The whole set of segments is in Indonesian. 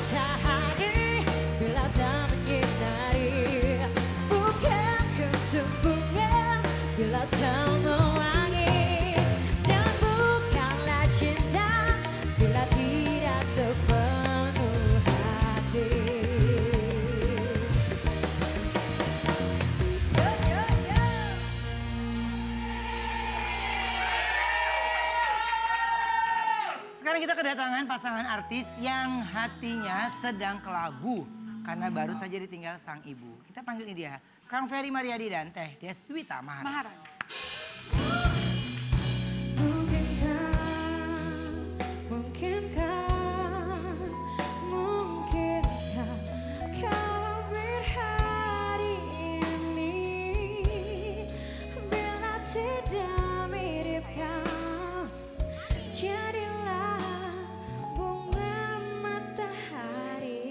matahari bila tak menyinari, bukan ketumbuhan bila tak mewangi, dan bukanlah cinta bila tidak sepenuh hati. Sekarang kita kedatangan pasangan artis yang hatinya sedang kelabu karena baru saja ditinggal sang ibu. Kita panggil ini dia, Kang Ferry Mariadi dan Teh Deswita Maharani. Mungkinkah kau berhari ini bila tidak mirip kau, jadilah bunga matahari.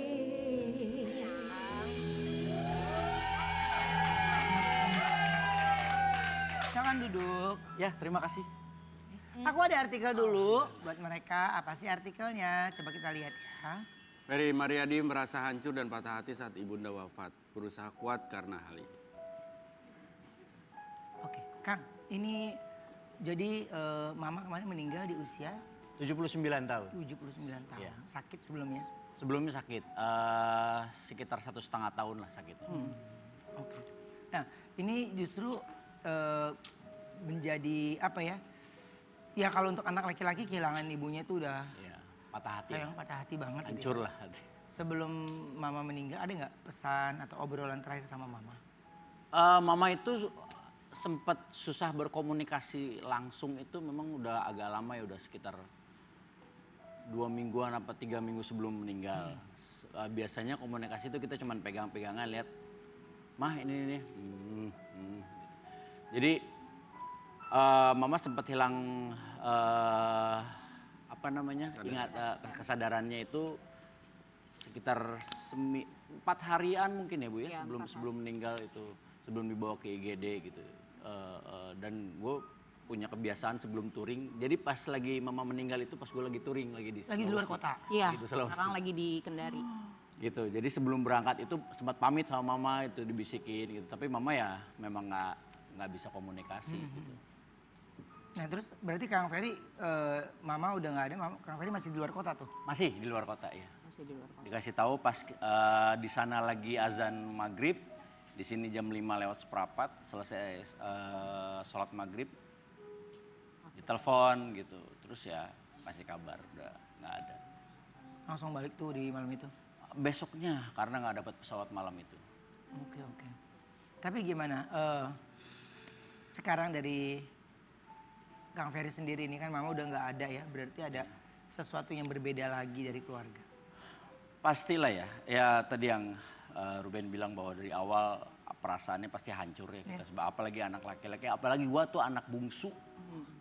Silakan duduk. Ya, terima kasih. Aku ada artikel dulu buat mereka. Apa sih artikelnya? Coba kita lihat ya. Ferry Mariadi merasa hancur dan patah hati saat ibunda wafat. Berusaha kuat karena hal ini. Oke, Kang. Ini jadi Mama kemarin meninggal di usia 79 tahun. 79 tahun. Iya. Sakit sebelumnya? Sebelumnya sakit, sekitar 1,5 tahun lah sakitnya. Oke. Nah, ini justru menjadi apa ya? Ya kalau untuk anak laki-laki kehilangan ibunya itu udah Iya, patah hati. kayak patah hati banget. gitu Hancur ya. lah hati. Sebelum Mama meninggal ada nggak pesan atau obrolan terakhir sama Mama? Mama itu sempat susah berkomunikasi langsung itu memang udah agak lama ya, udah sekitar 2 mingguan apa 3 minggu sebelum meninggal. Biasanya komunikasi itu kita cuman pegang-pegangan lihat, Mah ini nih. Jadi Mama sempat hilang kesadarannya itu sekitar 4 harian mungkin ya Bu ya, sebelum meninggal itu, sebelum dibawa ke IGD gitu. Dan gue punya kebiasaan sebelum touring. Jadi pas lagi Mama meninggal itu pas gue lagi touring lagi di luar kota. Iya, Gitu, Sulawesi. sekarang lagi di Kendari. Gitu. Jadi sebelum berangkat itu sempat pamit sama Mama itu dibisikin gitu. Tapi Mama ya memang nggak bisa komunikasi gitu. Nah terus berarti Kang Ferry, Mama udah nggak ada, Kang Ferry masih di luar kota tuh? Masih di luar kota ya. Masih di luar kota. Dikasih tahu pas di sana lagi azan maghrib, di sini jam 5 lewat seperempat, selesai sholat maghrib, ditelepon gitu, terus ya kasih kabar udah nggak ada. Langsung balik tuh di malam itu? Besoknya karena nggak dapat pesawat malam itu. Oke. Tapi gimana, sekarang dari Kang Ferry sendiri ini kan Mama udah nggak ada ya, berarti ada sesuatu yang berbeda lagi dari keluarga. Pastilah ya, ya tadi yang Ruben bilang bahwa dari awal perasaannya pasti hancur ya kita. Sebab apalagi anak laki-laki, apalagi gua tuh anak bungsu,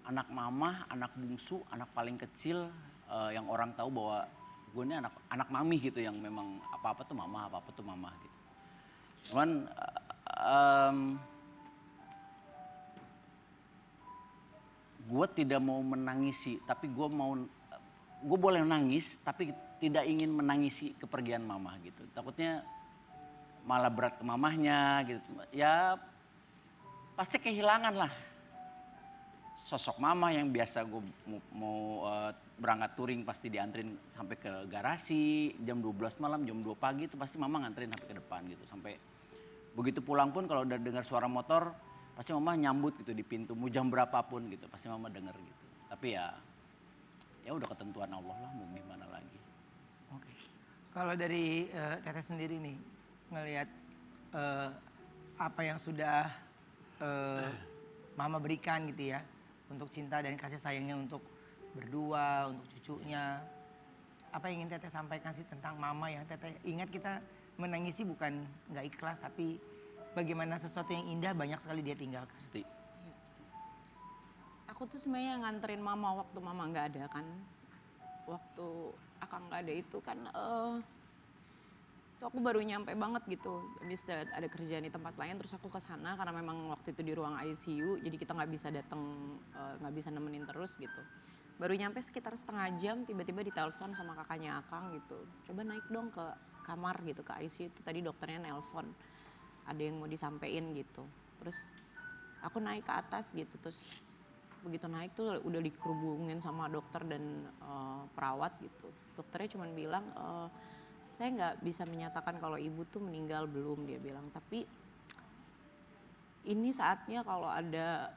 anak mama, anak bungsu, anak paling kecil yang orang tahu bahwa gue ini anak mami gitu yang memang apa-apa tuh mama gitu. Cuman gue tidak mau menangisi, tapi gue boleh nangis, tapi tidak ingin menangisi kepergian mama gitu. Takutnya malah berat ke mamahnya gitu. Ya pasti kehilangan lah sosok mama yang biasa gue mau berangkat touring pasti dianterin sampai ke garasi jam 12 malam, jam 2 pagi itu pasti mama nganterin sampai ke depan gitu. Sampai begitu pulang pun kalau udah dengar suara motor pasti mama nyambut gitu di pintu, mau jam berapapun gitu pasti mama denger gitu. Tapi ya udah ketentuan Allah lah, mau gimana lagi. Oke. Kalau dari Teteh sendiri nih ngelihat apa yang sudah Mama berikan gitu ya untuk cinta dan kasih sayangnya untuk berdua, untuk cucunya. Apa yang ingin Teteh sampaikan sih tentang Mama yang Teteh ingat? Kita menangisi bukan nggak ikhlas, tapi bagaimana sesuatu yang indah banyak sekali dia tinggalkan. Pasti. Aku tuh sebenarnya nganterin Mama waktu Mama nggak ada kan. Waktu Akang nggak ada itu kan, tuh aku baru nyampe banget gitu. Habis ada kerjaan di tempat lain, terus aku ke sana karena memang waktu itu di ruang ICU, jadi kita nggak bisa datang, nggak bisa nemenin terus gitu. Baru nyampe sekitar setengah jam tiba-tiba ditelepon sama kakaknya Akang gitu. Coba naik dong ke kamar gitu, ke ICU itu tadi dokternya nelpon. Ada yang mau disampein gitu. Terus aku naik ke atas gitu, terus begitu naik tuh udah dikerubungin sama dokter dan perawat gitu. Dokternya cuma bilang, saya nggak bisa menyatakan kalau ibu tuh meninggal belum, dia bilang. Tapi ini saatnya kalau ada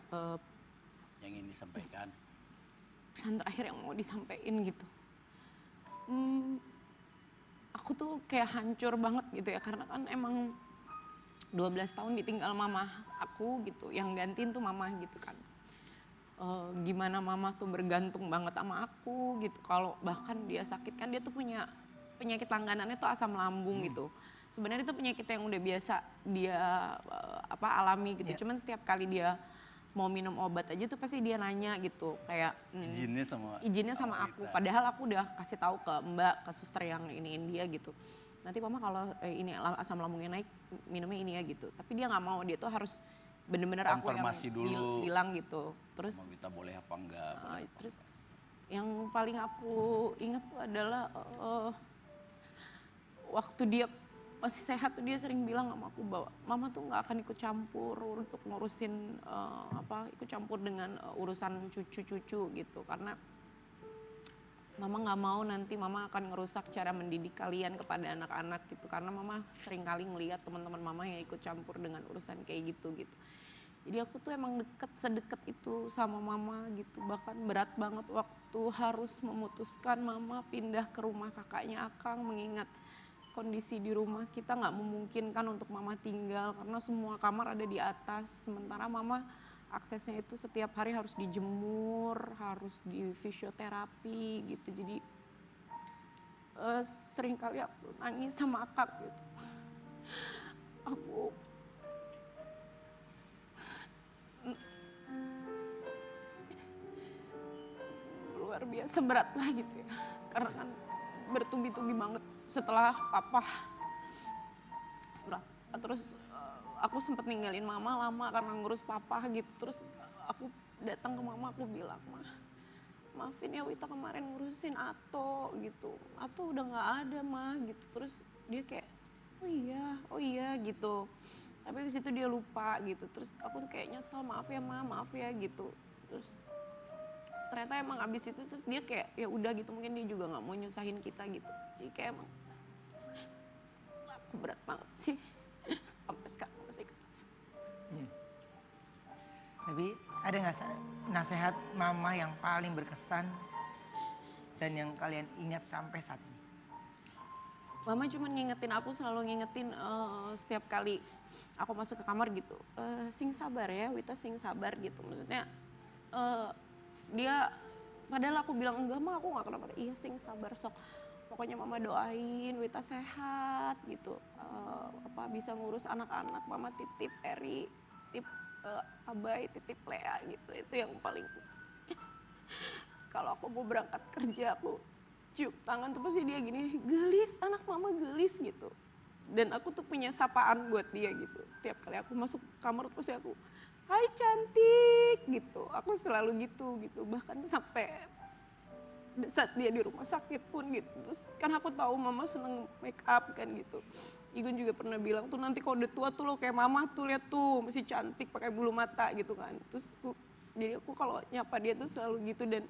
Yang ingin disampaikan. pesan terakhir yang mau disampaikan gitu. Aku tuh kayak hancur banget gitu ya, karena kan emang 12 tahun ditinggal mama aku gitu, yang gantiin tuh mama gitu kan. Gimana mama tuh bergantung banget sama aku gitu, kalau bahkan dia sakit kan dia tuh punya penyakit langganannya tuh asam lambung gitu. Sebenarnya itu penyakit yang udah biasa dia alami gitu, cuman setiap kali dia mau minum obat aja tuh pasti dia nanya gitu kayak izinnya sama aku, padahal aku udah kasih tahu ke mbak, ke suster yang iniin dia gitu, nanti mama kalau ini asam lambungnya naik minumnya ini ya gitu, tapi dia nggak mau, dia tuh harus bener-bener aku yang dulu. bilang gitu. Terus Kita boleh apa enggak. terus yang paling aku ingat tuh adalah waktu dia masih sehat tuh dia sering bilang sama aku bahwa mama tuh nggak akan ikut campur untuk ngurusin ikut campur dengan urusan cucu-cucu gitu, karena mama nggak mau nanti mama akan ngerusak cara mendidik kalian kepada anak-anak gitu, karena mama sering kali ngelihat teman-teman mama yang ikut campur dengan urusan kayak gitu. Jadi aku tuh emang sedekat itu sama mama gitu, bahkan berat banget waktu harus memutuskan mama pindah ke rumah kakaknya Akang, mengingat kondisi di rumah kita nggak memungkinkan untuk mama tinggal karena semua kamar ada di atas, sementara mama aksesnya itu setiap hari harus dijemur, harus di fisioterapi gitu. Jadi sering kali aku nangis sama Akang gitu. Aku luar biasa berat lah gitu ya, karena kan bertubi-tubi banget setelah papa. Terus aku sempat ninggalin mama lama karena ngurus papa gitu. Terus aku datang ke mama, aku bilang, maafin ya Wita kemarin ngurusin Ato gitu. Ato udah nggak ada mah gitu. Terus dia kayak oh iya gitu. Tapi habis itu dia lupa gitu. Terus aku tuh kayak nyesel, maaf ya ma, maaf ya gitu. Terus ternyata emang abis itu terus dia kayak ya udah gitu, mungkin dia juga nggak mau nyusahin kita gitu. Jadi kayak emang aku berat banget sih sampai sekarang masih keras. Tapi ada nggak nasihat mama yang paling berkesan dan yang kalian ingat sampai saat ini? Mama cuma ngingetin aku, selalu ngingetin setiap kali aku masuk ke kamar gitu, sing sabar ya Wita, sing sabar gitu. Maksudnya dia, padahal aku bilang enggak mah, aku nggak kenapa, iya sing sabar sok. Pokoknya mama doain Wita sehat gitu, bisa ngurus anak-anak, mama titip Eri, titip Abai, titip Lea gitu. Itu yang paling kalau aku mau berangkat kerja aku cium tangan tuh pasti dia gini, gelis, anak mama gelis gitu. Dan aku tuh punya sapaan buat dia gitu, setiap kali aku masuk kamar pasti aku, hai cantik gitu, aku selalu gitu, bahkan sampai saat dia di rumah sakit pun gitu. Terus kan aku tahu mama seneng make up kan gitu. Igun juga pernah bilang tuh nanti kalau udah tua tuh lo kayak mama tuh, lihat tuh masih cantik pakai bulu mata gitu kan. Terus jadi aku kalau nyapa dia tuh selalu gitu, dan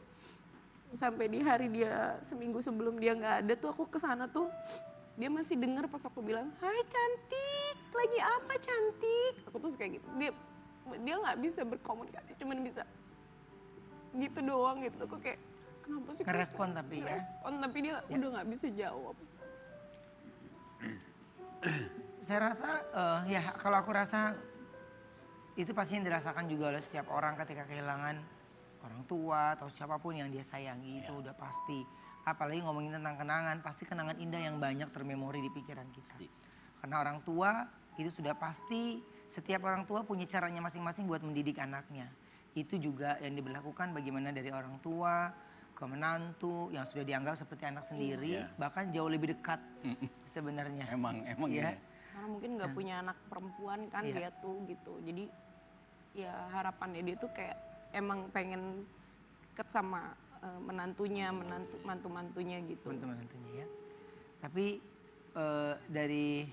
sampai di hari dia seminggu sebelum dia nggak ada tuh aku kesana tuh dia masih denger pas aku bilang, hai cantik, lagi apa cantik? Aku tuh kayak gitu, dia nggak bisa berkomunikasi, cuman bisa gitu doang gitu. Aku kayak kenapa sih? Ngerespon tapi ya. Ngerespon tapi dia udah nggak bisa jawab. Saya rasa ya kalau aku rasa itu pasti yang dirasakan juga oleh setiap orang ketika kehilangan orang tua atau siapapun yang dia sayangi, itu udah pasti. Apalagi ngomongin tentang kenangan, pasti kenangan indah yang banyak termemori di pikiran kita. Karena orang tua itu sudah pasti, setiap orang tua punya caranya masing-masing buat mendidik anaknya. Itu juga yang diberlakukan bagaimana dari orang tua ke menantu yang sudah dianggap seperti anak sendiri, bahkan jauh lebih dekat sebenarnya. Emang ya. Karena mungkin nggak punya anak perempuan kan dia tuh gitu. Jadi ya harapannya dia tuh kayak emang pengen deket sama menantunya, mantu-mantunya gitu. Mantu-mantunya ya. Tapi dari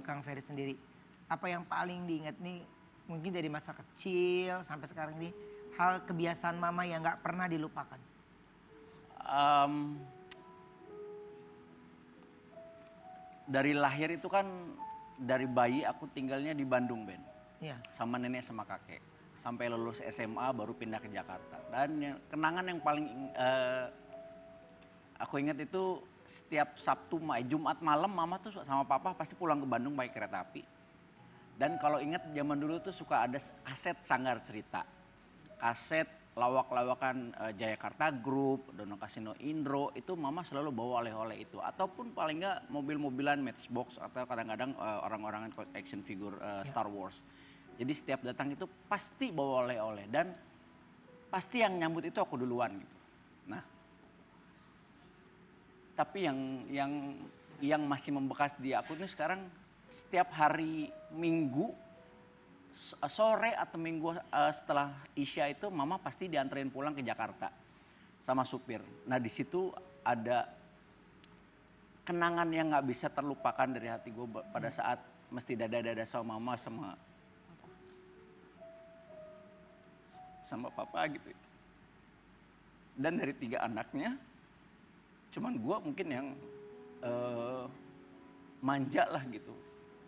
Kang Ferry sendiri, apa yang paling diingat nih mungkin dari masa kecil sampai sekarang ini, hal kebiasaan mama yang nggak pernah dilupakan? Dari lahir itu kan, dari bayi aku tinggalnya di Bandung, Ben. Iya. Sama nenek sama kakek. Sampai lulus SMA baru pindah ke Jakarta. Dan kenangan yang paling aku ingat itu setiap Sabtu, Jumat malam mama tuh sama papa pasti pulang ke Bandung pakai kereta api. Dan kalau ingat zaman dulu tuh suka ada kaset Sanggar Cerita. Kaset lawak-lawakan Jayakarta Group, Dono Kasino Indro, itu mama selalu bawa oleh-oleh itu. Ataupun paling enggak mobil-mobilan Matchbox atau kadang-kadang orang-orangan action figure Star Wars. Jadi setiap datang itu pasti bawa oleh-oleh dan pasti yang nyambut itu aku duluan gitu. Nah, tapi yang masih membekas di aku ini sekarang setiap hari Minggu sore atau Minggu setelah Isya itu mama pasti dianterin pulang ke Jakarta sama supir. Nah di situ ada kenangan yang nggak bisa terlupakan dari hati gue pada saat mesti dada-dada sama mama sama papa gitu. Dan dari 3 anaknya, cuman gue mungkin yang manja lah gitu.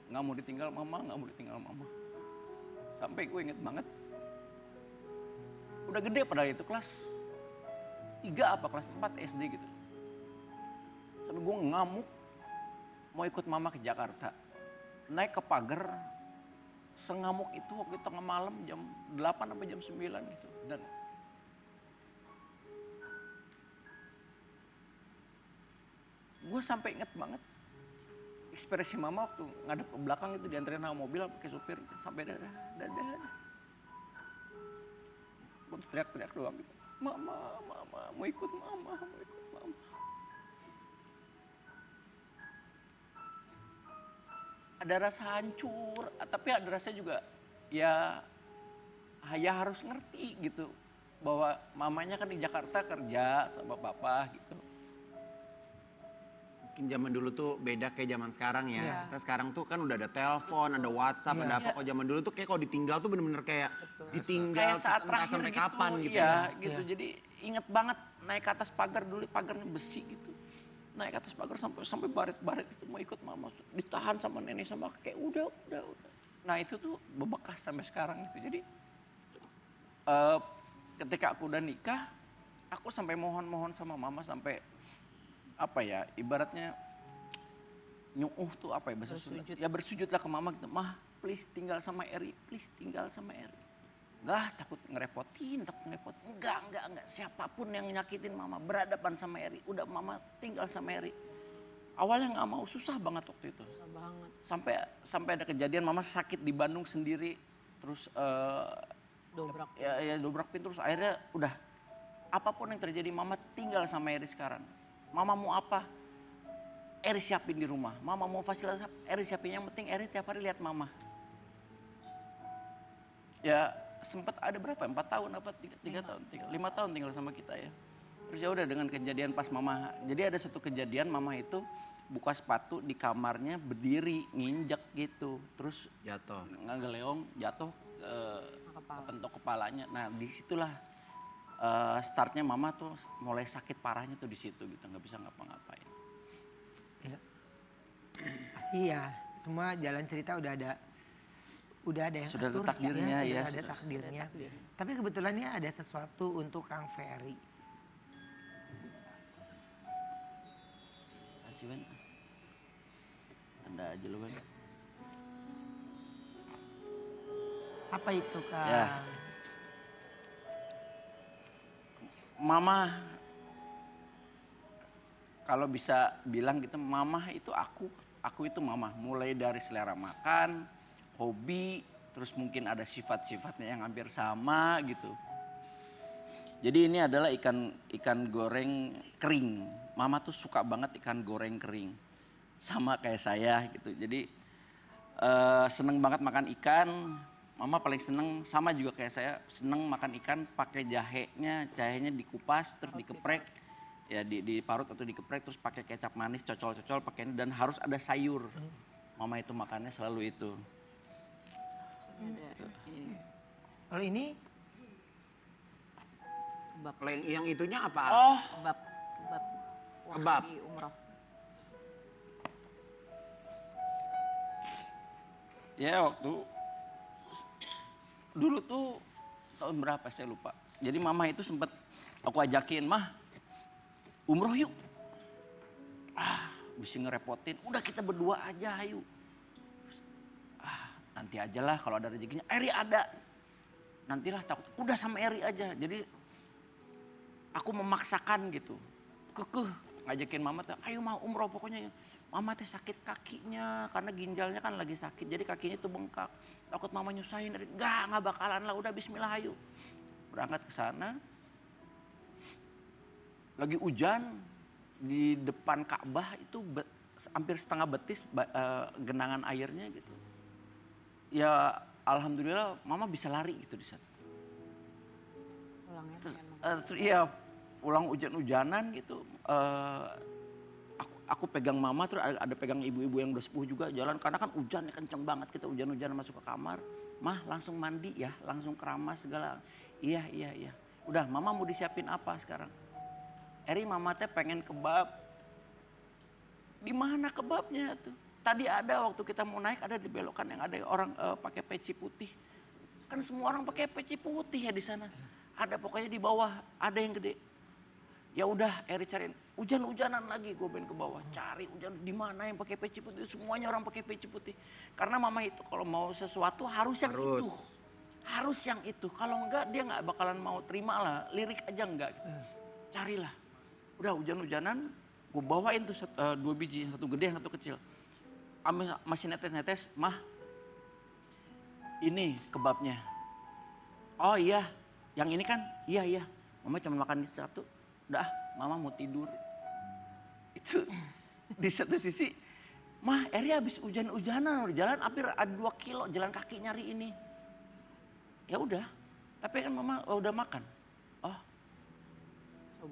Nggak mau ditinggal mama. Sampai gue inget banget, udah gede padahal itu kelas 3 apa kelas 4 SD gitu. Sampai gue ngamuk mau ikut mama ke Jakarta. Naik ke pagar, sengamuk itu waktu tengah malam jam 8 sampai jam 9 gitu. Dan gue sampai inget banget ekspresi mama waktu ngadep ke belakang itu dianterin sama mobil pakai supir sampai dadah. Gue teriak-teriak doang gitu. Mama, mau ikut mama. Ada rasa hancur, tapi ada rasa juga ya harus ngerti gitu. Bahwa mamanya kan di Jakarta kerja sama papa gitu. Mungkin zaman dulu tuh beda kayak zaman sekarang ya. Iya. Kita sekarang tuh kan udah ada telepon, ada WhatsApp, ada apa. Kalau zaman dulu tuh kayak kalau ditinggal tuh bener-bener kayak ditinggal Kayak saat entah terakhir sampai gitu, kapan gitu iya, ya. gitu. Jadi inget banget naik ke atas pagar dulu, pagarnya besi gitu. Naik ke atas pagar sampai baret-baret itu mau ikut mama. Ditahan sama nenek sama kakek, udah. Nah itu tuh bebekas sampai sekarang itu. Jadi ketika aku udah nikah, aku sampai mohon sama mama sampai apa ya, ibaratnya nyuuh tuh apa ya bahasa Sunda? Ya bersujudlah ke mama gitu, mah please tinggal sama Eri, Enggak, takut ngerepotin. Enggak. Siapapun yang nyakitin mama, berhadapan sama Eri. Udah mama tinggal sama Eri. Awalnya nggak mau, susah banget waktu itu. Susah banget. Sampai ada kejadian mama sakit di Bandung sendiri. Terus Dobrak. ya dobrak pintu, terus akhirnya udah. Apapun yang terjadi mama tinggal sama Eri sekarang. Mama mau apa? Eri siapin di rumah. Mama mau fasilitas, Eri siapin. Yang penting Eri tiap hari lihat mama. Ya sempat ada berapa? 4 tahun apa 3 tahun? 5 tahun tinggal sama kita ya. Terus ya udah dengan kejadian pas mama. Jadi ada satu kejadian mama itu buka sepatu di kamarnya berdiri nginjek gitu. Terus Jatuh. ngageleong jatuh kepentok kepalanya. Nah disitulah startnya mama tuh mulai sakit parahnya tuh di situ gitu, nggak bisa ngapa-ngapain. Ya. Pasti ya, semua jalan cerita udah ada yang Sudah ada atur, takdirnya ya. sudah ada takdirnya. Tapi kebetulan ini ada sesuatu untuk Kang Ferry. Kasih Ben. Anda aja lu Ben. Apa itu Kang? Ya. Mama, kalau bisa bilang gitu, mama itu aku itu mama. Mulai dari selera makan, hobi, terus mungkin ada sifat-sifatnya yang hampir sama gitu. Jadi ini adalah ikan goreng kering. Mama tuh suka banget ikan goreng kering. Sama kayak saya gitu. Jadi seneng banget makan ikan. Mama paling seneng sama juga kayak saya, seneng makan ikan pakai jahenya dikupas terus dikeprek, ya diparut atau dikeprek terus pakai kecap manis, cocol-cocol pakai ini dan harus ada sayur. Mama itu makannya selalu itu. Kalau ini Kalau yang itunya apa? Oh, Kebab. Wah, Kebab. di umroh. ya waktu dulu tuh tahun berapa saya lupa. Jadi mama itu sempat aku ajakin, mah umroh yuk. Bisa ngerepotin, udah kita berdua aja yuk. Nanti aja lah kalau ada rezekinya, Eri ada. Nantilah takut, udah sama Eri aja. Jadi aku memaksakan gitu, kekeh ngajakin mama tuh, ayo mau umroh pokoknya. Mama teh sakit kakinya karena ginjalnya kan lagi sakit, jadi kakinya tuh bengkak. Takut mama nyusahin, nggak bakalan lah, udah bismillah ayo. Berangkat ke sana, lagi hujan di depan Ka'bah itu hampir setengah betis genangan airnya gitu. Ya alhamdulillah mama bisa lari gitu di sana. Pulangnya Iya pulang hujan-hujanan gitu. Aku pegang mama terus ada pegang ibu-ibu yang udah sepuh juga jalan karena kan hujannya kenceng banget, kita hujan-hujanan masuk ke kamar. Mah langsung mandi ya, langsung keramas segala. Iya. Udah mama mau disiapin apa sekarang? Eri mama teh pengen kebab. Di mana kebabnya tuh? Tadi ada waktu kita mau naik ada di belokan yang ada orang pakai peci putih. Kan semua orang pakai peci putih ya di sana. Ada pokoknya di bawah ada yang gede. Ya udah Eri cariin, hujan-hujanan lagi gue main ke bawah, cari hujan di mana yang pakai peci putih, semuanya orang pakai peci putih. Karena mama itu kalau mau sesuatu harus yang itu. Harus yang itu, kalau enggak dia nggak bakalan mau terima lah, lirik aja enggak. Carilah. Udah hujan-hujanan, gue bawain tuh 2 biji, satu gede, satu kecil. Masih netes-netes, mah ini kebabnya. Oh iya, yang ini kan, iya. Mama cuma makan di satu. Udah, mama mau tidur. Itu di satu sisi, mah Eri habis hujan-hujanan udah jalan hampir ada 2 kilo jalan kaki nyari ini. Ya udah, tapi kan mama udah makan. Oh,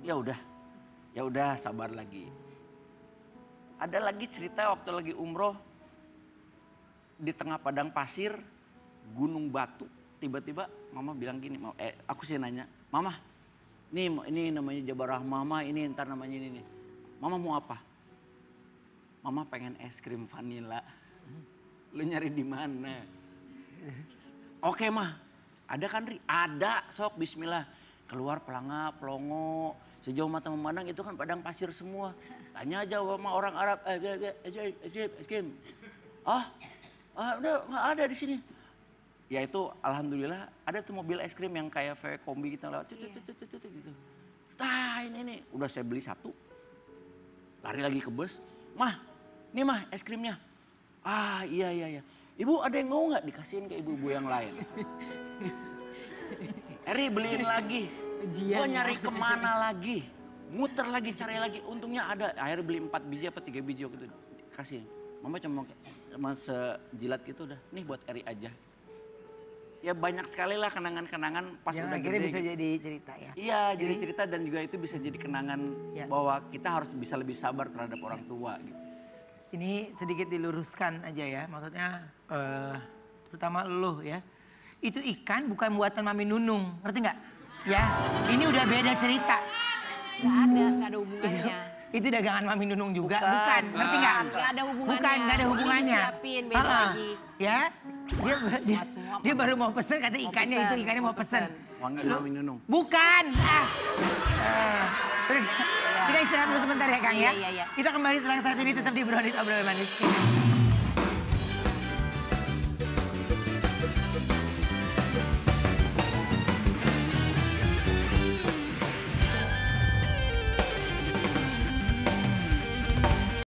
ya udah sabar lagi. Ada lagi cerita waktu lagi umroh di tengah padang pasir, gunung batu. Tiba-tiba mama bilang gini, aku sih nanya, mama. Ini namanya Jabarah Mama, ini ntar namanya ini nih. Mama mau apa? Mama pengen es krim vanila. Lu nyari di mana? Oke mah, ada kan Ri? Ada, sok bismillah. Keluar pelanga, pelongo, sejauh mata memandang itu kan padang pasir semua. Tanya aja sama orang Arab, es krim. Udah nggak ada di sini. Ya itu alhamdulillah ada tuh mobil es krim yang kayak VW kombi gitu lewat gitu. Ini udah saya beli 1. Lari lagi ke bus. Mah, ini mah es krimnya. Iya. Ibu ada yang mau nggak dikasihin ke ibu-ibu yang lain? Eri beliin lagi. Gue nyari kemana lagi? Muter lagi, cari lagi. Untungnya ada. Akhirnya beli 4 biji apa 3 biji gitu. Kasihin. Mama cuma sejilat gitu udah. Nih buat Eri aja. Ya banyak sekali lah kenangan-kenangan pas yang udah akhirnya gede. bisa jadi cerita ya. Iya jadi cerita dan juga itu bisa jadi kenangan bahwa kita harus bisa lebih sabar terhadap orang tua gitu. Ini sedikit diluruskan aja ya, maksudnya terutama lo ya. Itu ikan bukan buatan Mami Nunung, ngerti nggak? Ya, ini udah beda cerita. nggak ada hubungannya. Itu dagangan Mami Nunung juga, bukan. Ngerti nggak? Nggak ada hubungannya. Bukan, nggak ada hubungannya. Ini disiapin, beda lagi. Ya, dia baru mau pesen, kata ikannya itu ikannya mau pesen. Wangi Mami Nunung. Bukan. Kita istirahat dulu sebentar ya Kang ya. Iya. Kita kembali setelah satu ini tetap di Brownies Obrolan Manis.